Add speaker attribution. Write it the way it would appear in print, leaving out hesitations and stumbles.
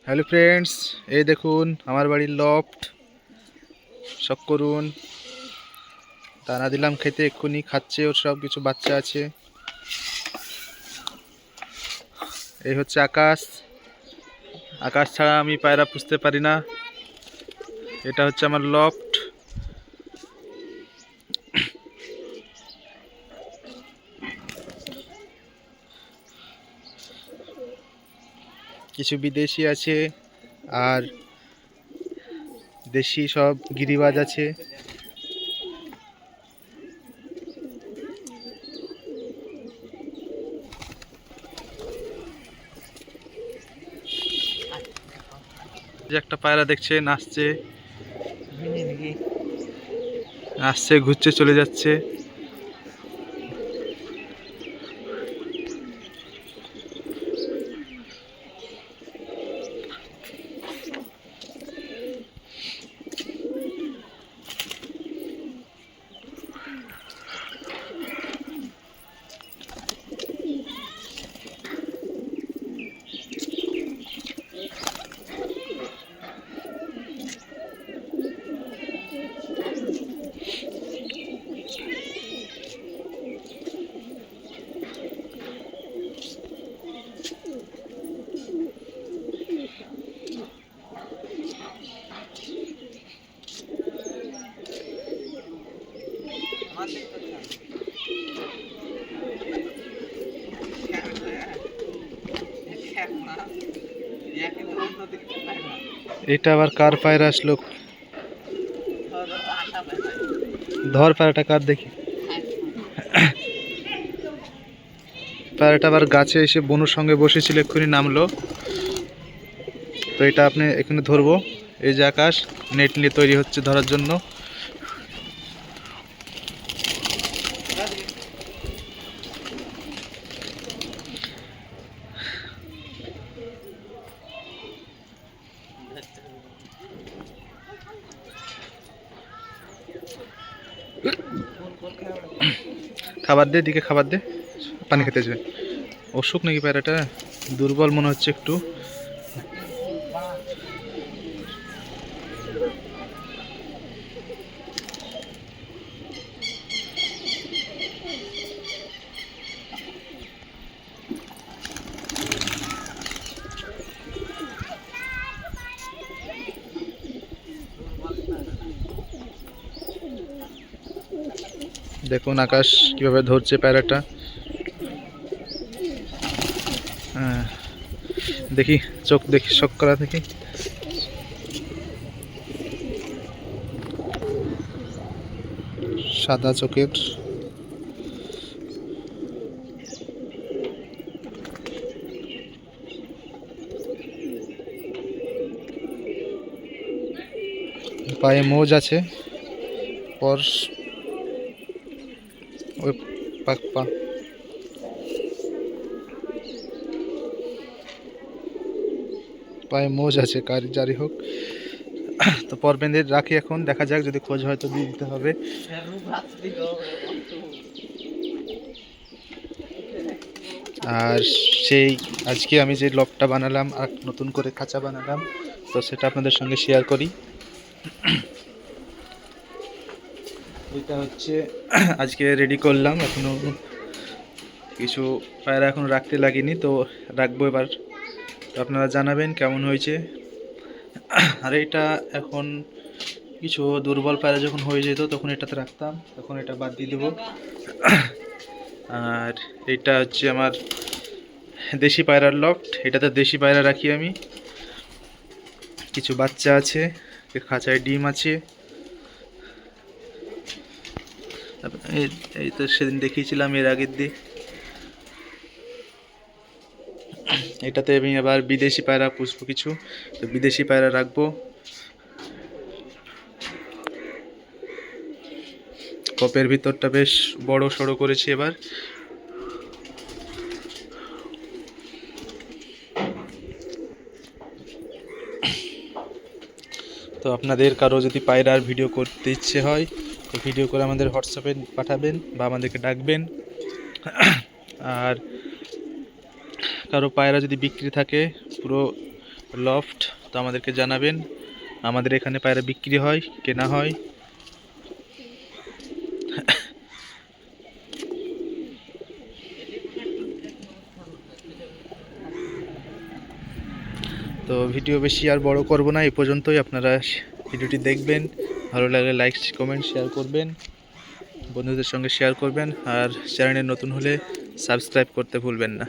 Speaker 1: Hello friends, এই দেখুন আমার বাড়ির লফট। শখ করুন। দানা দিলাম খেতে, এক্ষুনি খাচ্ছে। ওর সব কিছু বাচ্চা আছে। এই হচ্ছে আকাশ। আকাশ ছাড়া আমি পায়রা পুষতে পারি না। এটা হচ্ছে আমার লফট। কিছু বিদেশি আছে আর দেশি সব গিরিবাজ আছে। যে একটা পায়রা দেখছেন, আসছে আসছে, ঘুরছে, চলে যাচ্ছে। এটা আবার কার পায়রা আসলো? ধর পায়রাটা কার, দেখি। পায়রাটা আবার গাছে এসে বনুর সঙ্গে বসেছিল, এক্ষুনি নামলো। তো এটা আপনি এখানে ধরবো। এই যে আকাশ নেট নিয়ে তৈরি হচ্ছে ধরার জন্য। খাবার দে, দিকে খাবার দে, পানি খেতে যাবে। অসুখ নাকি পায়রাটা? দুর্বল মনে হচ্ছে একটু। দেখুন আকাশ কিভাবে ধরছে পায়রাটা। হ্যাঁ, দেখি চোখ, দেখি শখ করা, দেখি। সাদা চোখের। পায়ে মোজ আছে। পর ওই পাক পা। পায়ে মোজ আছে, কার জারি হোক। তো পর বেঁধে রাখি, এখন দেখা যাক, যদি খোঁজ হয় তো দিয়ে দিতে হবে। আর সেই আজকে আমি যে লকটা বানালাম আর নতুন করে খাঁচা বানালাম, তো সেটা আপনাদের সঙ্গে শেয়ার করি। এটা হচ্ছে আজকে রেডি করলাম, এখনো কিছু পায়রা এখন রাখতে লাগিনি, তো রাখবো এবার। তো আপনারা জানাবেন কেমন হয়েছে। আর এটা এখন কিছু দুর্বল পায়রা যখন হয়ে যেত তখন এটাতে রাখতাম, তখন এটা বাদ দিয়ে দেবো। আর এটা হচ্ছে আমার দেশি পায়রার লফট। এটাতে দেশি পায়রা রাখি আমি। কিছু বাচ্চা আছে, খাঁচায় ডিম আছে। এই তো সেদিন দেখিয়েছিলাম এর আগের দিন। এটাতে আমি আবার বিদেশি পায়রা পুষবো কিছু, তো বিদেশি পায়রা রাখবো। কপের ভিতরটা বেশ বড় সড়ো করেছি এবার। তো আপনাদের কারো যদি পায়রার ভিডিও করতে ইচ্ছে হয় তো ভিডিও করে আমাদের হোয়াটসঅ্যাপে পাঠাবেন বা আমাদেরকে ডাকবেন। আর কারো পায়রা যদি বিক্রি থাকে, পুরো লফট, তো আমাদেরকে জানাবেন। আমাদের এখানে পায়রা বিক্রি হয়, কেনা হয়। তো ভিডিও বেশি আর বড় করব না, এই পর্যন্তই। আপনারা ভিডিওটি দেখবেন, ভালো লাগলে লাইক কমেন্ট শেয়ার করবেন, বন্ধুদের সঙ্গে শেয়ার করবেন, আর চ্যানেলে নতুন হলে সাবস্ক্রাইব করতে ভুলবেন না।